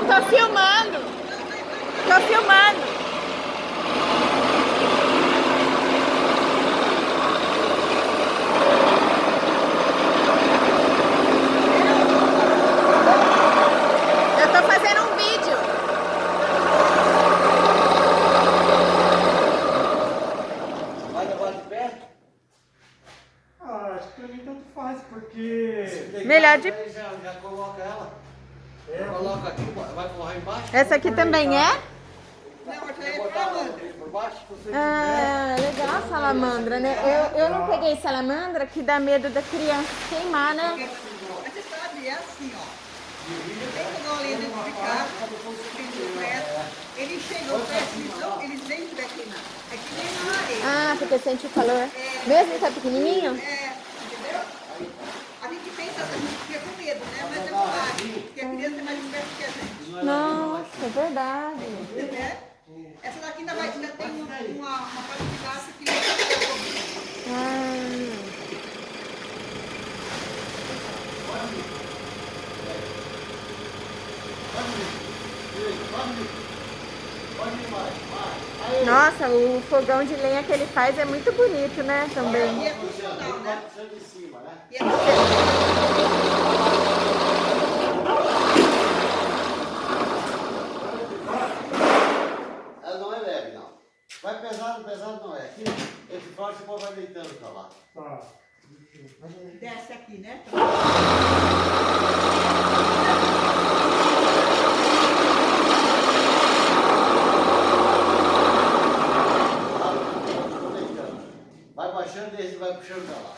tô filmando. Tô filmando. Eu tô fazendo um vídeo. Vai levar de pé? Ah, acho que pra mim tanto faz, porque... Melhor de... Já coloca ela. Coloca aqui, vai forrar embaixo. Essa aqui também é? Não, vai botar por baixo. Ah, legal a salamandra, né? Eu não peguei salamandra que dá medo da criança queimar, né? Mas você sabe, é assim, ó. Tem que dar uma linha dentro de casa, ele chegou perto, eles vêm de daqui, não. É que nem na areia. Ah, porque sente o calor. Mesmo que é pequenininho? Entendeu? A gente pensa, a gente fica com medo, né? Mas é bobagem, porque a criança é mais esperta que a gente. Nossa, é verdade. Né? Essa daqui ainda tem uma parte de graça que Ah. Nossa, o fogão de lenha que ele faz é muito bonito, né? Também. E é funcional, né? E é Ela não é leve, não. Vai pesado não é. Aqui, esse forte você vai deitando pra lá. Tá. desce aqui, né? Vai baixando e esse vai puxando pra lá.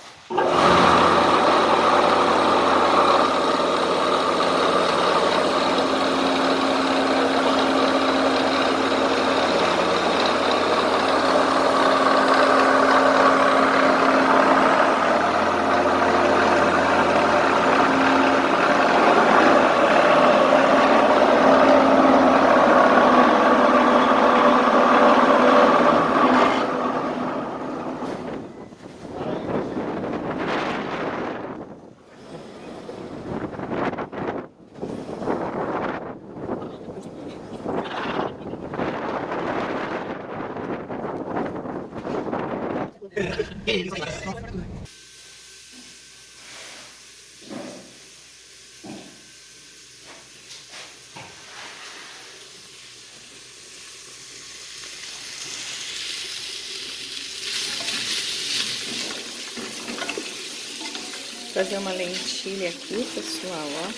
Fazer uma lentilha aqui, pessoal, ó.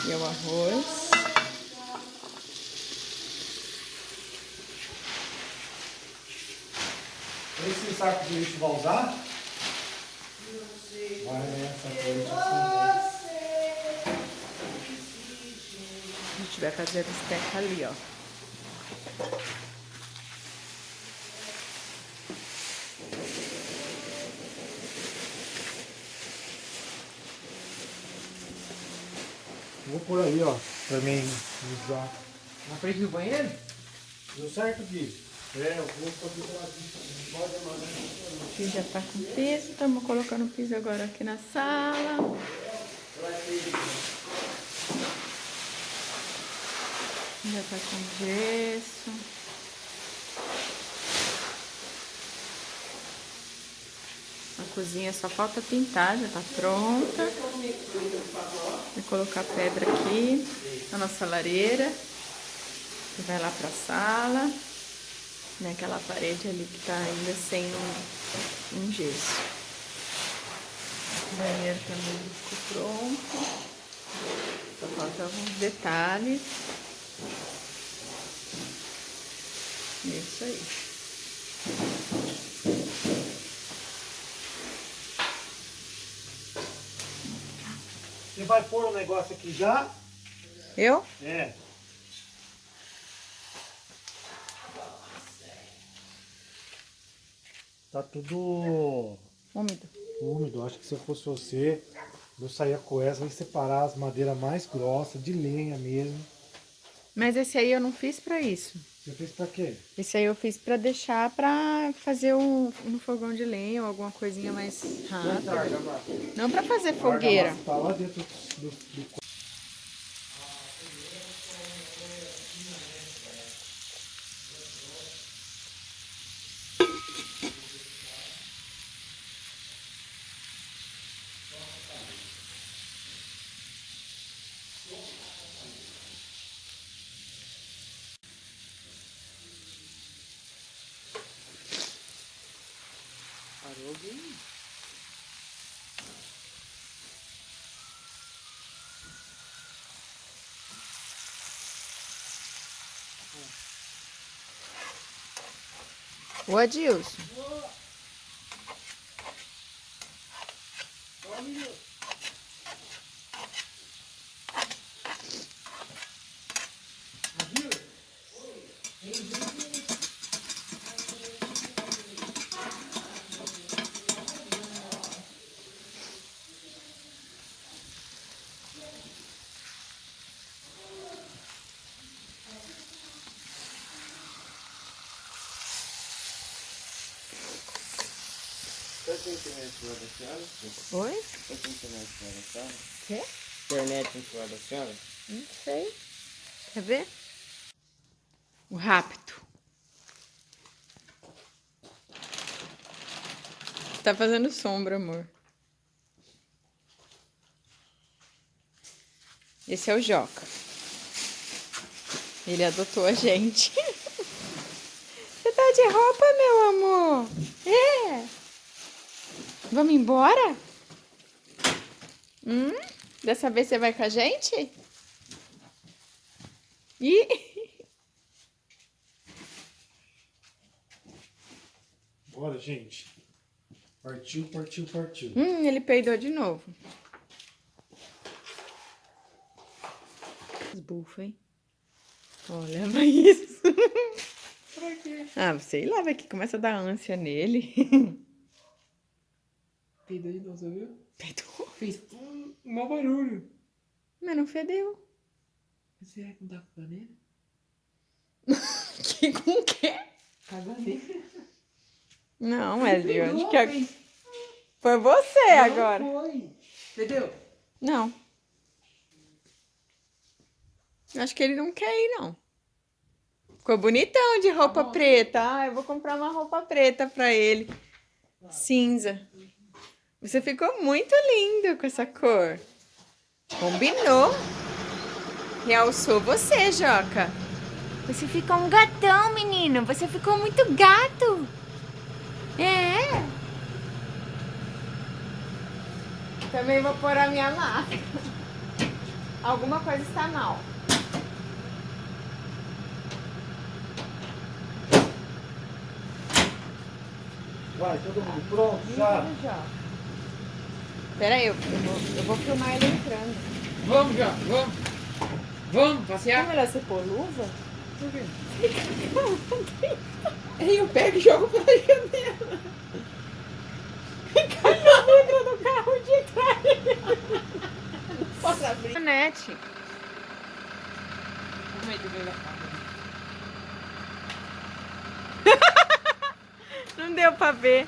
E o arroz. Esse saco de lixo vai usar? Vai nessa coisa assim. A gente vai fazer a bisteca ali, ó. Vou por aí, ó, pra mim usar. Na frente do banheiro? Deu certo, Gui? É, eu vou fazer pela vista. Não pode mais. Aqui já tá com piso, estamos colocando o piso agora aqui na sala. Já tá com gesso. A cozinha só falta pintar, já tá pronta. Vou colocar a pedra aqui, a nossa lareira. Que vai lá pra sala. Naquela parede ali que tá ainda sem um gesso. O banheiro também ficou pronto. Só faltam alguns detalhes. É isso aí. Você vai pôr o negócio aqui já? Eu? É. Tá tudo Úmido. úmido. Acho que se eu fosse você, eu saía com essa e separar as madeiras mais grossas, de lenha mesmo. Mas esse aí eu não fiz pra isso. Você fez pra quê? Esse aí eu fiz pra deixar pra fazer um fogão de lenha ou alguma coisinha mais rápida. Não pra fazer fogueira. Tá lá dentro do Parou bem. O Adilson. Você tem internet no celular da senhora? Oi? Você tem internet no celular da senhora? Quê? Internet no celular da senhora? Não sei. Quer ver? O rápido. Tá fazendo sombra, amor. Esse é o Joca. Ele adotou a gente. Você tá de roupa, meu amor? É. Vamos embora? Dessa vez você vai com a gente? Ih! Bora, gente. Partiu, partiu, partiu. Ele peidou de novo. Esbufa, hein? Olha, mas isso. Pra quê? Ah, sei lá, vai que começa a dar ânsia nele. Peidou de novo, você viu? Peidou. Fez um mau barulho. Mas não fedeu. Será que não tá com caganeira? Que com o quê? Caganeira. Não, Wesley, acho que Fez. foi você agora. Não foi. Entendeu? Não. Acho que ele não quer ir, não. Ficou bonitão de roupa preta. Ah, eu vou comprar uma roupa preta pra ele. Cinza. Você ficou muito lindo com essa cor. Combinou. Realçou você, Joca. Você ficou um gatão, menino. Você ficou muito gato. É. Também vou pôr a minha máscara. Alguma coisa está mal. Vai, todo mundo pronto, já? Pera aí, eu vou filmar ele entrando. Vamos, já, vamos. Vamos passear? É melhor você pôr luva? Por quê? Aí eu pego e jogo pela janela. Cai no vidro do carro de trás. Não posso abrir. Net. Como é que veio da casa? Não deu pra ver.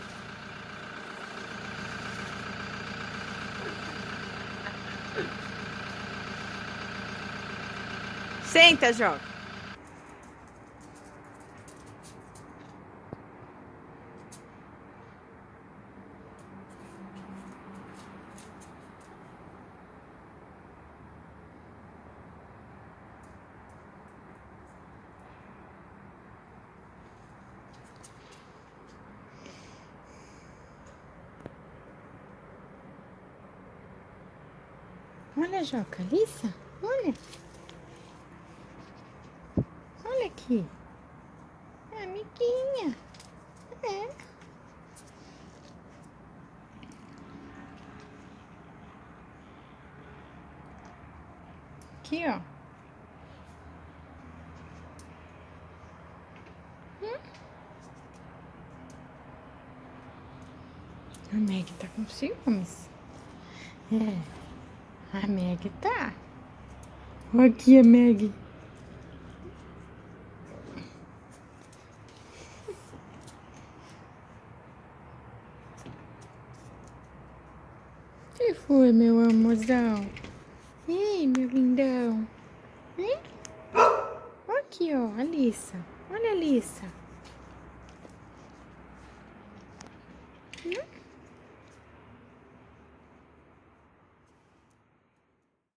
Senta, Joca. Olha, Joca, Lisa, olha. Olha aqui. É amiguinha. É. Aqui, ó. A Meg tá com ciúmes. É. A Meg tá. Olha aqui a Meg. O que foi, meu amorzão? Ei, meu lindão. Hein? Olha aqui, ó, a Alissa. Olha a Alissa.